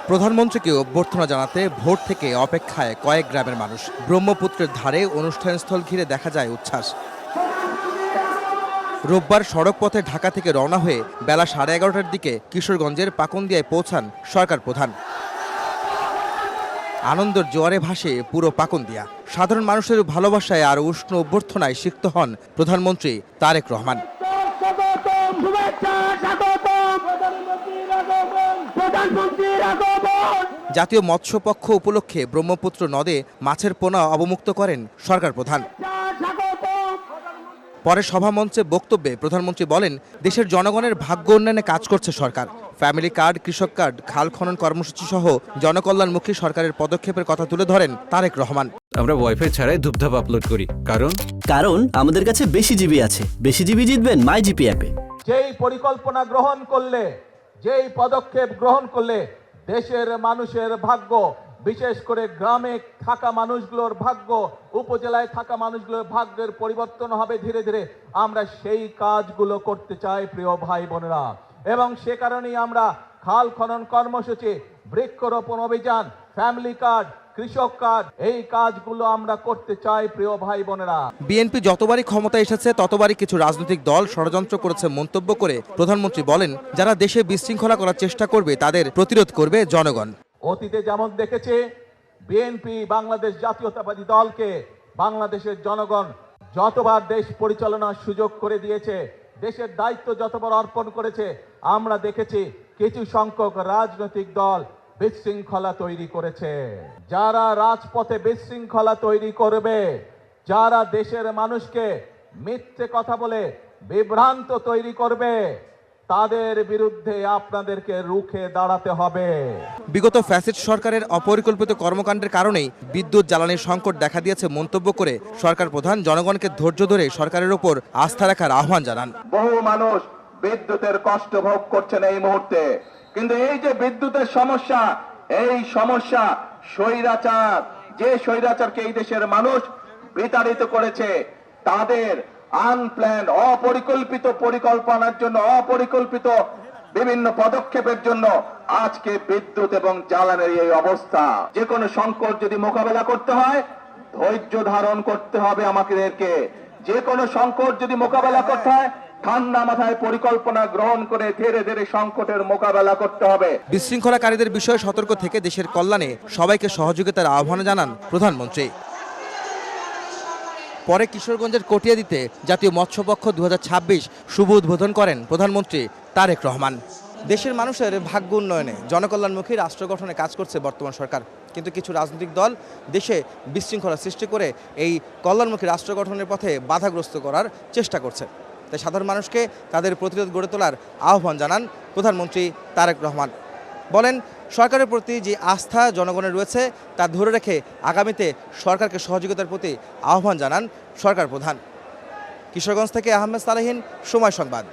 প্রধানমন্ত্রীকে অভ্যর্থনা জানাতে ভোর থেকে অপেক্ষায় কয়েক গ্রামের মানুষ। ব্রহ্মপুত্রের ধারে অনুষ্ঠানস্থল ঘিরে দেখা যায় উচ্ছ্বাস। রোববার সড়ক পথে ঢাকা থেকে রওনা হয়ে বেলা 11:30টার দিকে কিশোরগঞ্জের পাকুন্দিয়ায় পৌঁছান সরকার প্রধান। আনন্দের জোয়ারে ভাসে পুরো পাকুন্দিয়া। সাধারণ মানুষের ভালোবাসায় আর উষ্ণ অভ্যর্থনায় সিক্ত হন প্রধানমন্ত্রী তারেক রহমান। জাতীয় মৎস্য পক্ষ উপলক্ষে ব্রহ্মপুত্র নদে মাছের পোনা অবমুক্ত করেন সরকার প্রধান। পরে সভামঞ্চে বক্তব্যে প্রধানমন্ত্রী বলেন, দেশের জনগণের ভাগ্য উন্নয়নে কাজ করছে সরকার। ফ্যামিলি কার্ড, কৃষক কার্ড, খাল খনন কর্মসূচি সহ জনকল্যাণমুখী সরকারের পদক্ষেপের কথা তুলে ধরেন তারেক রহমান। আমরা ওয়াইফাই ছাড়াই ধূপধাপ আপলোড করি, কারণ আমাদের কাছে বেশি জিবি আছে। বেশি জিবি জিতবেন মাই জিপি অ্যাপে। যেই পরিকল্পনা গ্রহণ করলে, যেই পদক্ষেপ গ্রহণ করলে দেশের মানুষের ভাগ্য, বিশেষ করে গ্রামে থাকা মানুষগুলোর ভাগ্য, উপজেলায় থাকা মানুষগুলোর ভাগ্যের পরিবর্তন হবে ধীরে ধীরে, আমরা সেই কাজগুলো করতে চাই প্রিয় ভাই বোনেরা। এবং সে কারণেই আমরা খাল খনন কর্মসূচি, বৃক্ষরোপণ অভিযান, ফ্যামিলি কার্ড, কৃষক কার্ড, এই কাজগুলো আমরা করতে চাই প্রিয় ভাই বোনেরা। বিএনপি যতবারই ক্ষমতায় এসেছে ততবারই কিছু রাজনৈতিক দল ষড়যন্ত্র করেছে মন্তব্য করে প্রধানমন্ত্রী বলেন, যারা দেশে বিশৃঙ্খলা করার চেষ্টা করবে তাদের প্রতিরোধ করবে জনগণ। অতীতে যেমন দেখেছে বিএনপি বাংলাদেশ জাতীয়তাবাদী দলকে বাংলাদেশের জনগণ যতবার দেশ পরিচালনার সুযোগ করে দিয়েছে, দেশের দায়িত্ব যতবার অর্পণ করেছে, আমরা দেখেছি কিছু সংখ্যক রাজনৈতিক দল বিশৃঙ্খলা তৈরি করেছে। যারা রাজপথে বিশৃঙ্খলা তৈরি করবে, যারা দেশের মানুষকে মিথ্যে কথা বলে বিভ্রান্ত তৈরি করবে, তাদের বিরুদ্ধে আপনাদেরকে রুখে দাঁড়াতে হবে। বিগত ফ্যাসিস্ট সরকারের অপরিকল্পিত কর্মকাণ্ডের কারণেই বিদ্যুৎ জ্বালানির সংকট দেখা দিয়েছে মন্তব্য করে সরকার প্রধান জনগণকে ধৈর্য ধরে সরকারের উপর আস্থা রাখার আহ্বান জানান। বহু মানুষ বিদ্যুতের কষ্ট ভোগ করছেন এই মুহূর্তে, কিন্তু এই যে বিদ্যুতের সমস্যা, এই সমস্যা স্বৈরাচার, যে স্বৈরাচারকে এই দেশের মানুষ বিতাড়িত করেছে, তাদের আনপ্ল্যান্ড অপরিকল্পিত পরিকল্পনার জন্য, অপরিকল্পিত বিভিন্ন পদক্ষেপের জন্য আজকে বিদ্যুৎ এবং জ্বালানির এই অবস্থা। যে কোনো সংকট যদি মোকাবেলা করতে হয়, ধৈর্য ধারণ করতে হবে আমাদেরকে। যে কোনো সংকট যদি মোকাবেলা করতে হয়, ঠান্ডা মাথায় পরিকল্পনা গ্রহণ করে ধীরে ধীরে সংকটের মোকাবেলা করতে হবে। বিশৃঙ্খলাকারীদের বিষয়ে সতর্ক থেকে দেশের কল্যাণে সবাইকে সহযোগিতার আহ্বান জানান প্রধানমন্ত্রী। পরে কিশোরগঞ্জের কটিয়াদীতে জাতীয় মৎস্য পক্ষ 2026 শুভ উদ্বোধন করেন প্রধানমন্ত্রী তারেক রহমান। দেশের মানুষের ভাগ্য উন্নয়নে জনকল্যাণমুখী রাষ্ট্র গঠনে কাজ করছে বর্তমান সরকার, কিন্তু কিছু রাজনৈতিক দল দেশে বিশৃঙ্খলা সৃষ্টি করে এই কল্যাণমুখী রাষ্ট্র গঠনের পথে বাধাগ্রস্ত করার চেষ্টা করছে। তাই সাধারণ মানুষকে তাদের প্রতিরোধ গড়ে তোলার আহ্বান জানান প্রধানমন্ত্রী তারেক রহমান। বলেন, সরকারের প্রতি যে আস্থা জনগণের রয়েছে তা ধরে রেখে আগামীতে সরকারকে সহযোগিতার প্রতি আহ্বান জানান সরকার প্রধান। কিশোরগঞ্জ থেকে আহমেদ সালেহীন, সময় সংবাদ।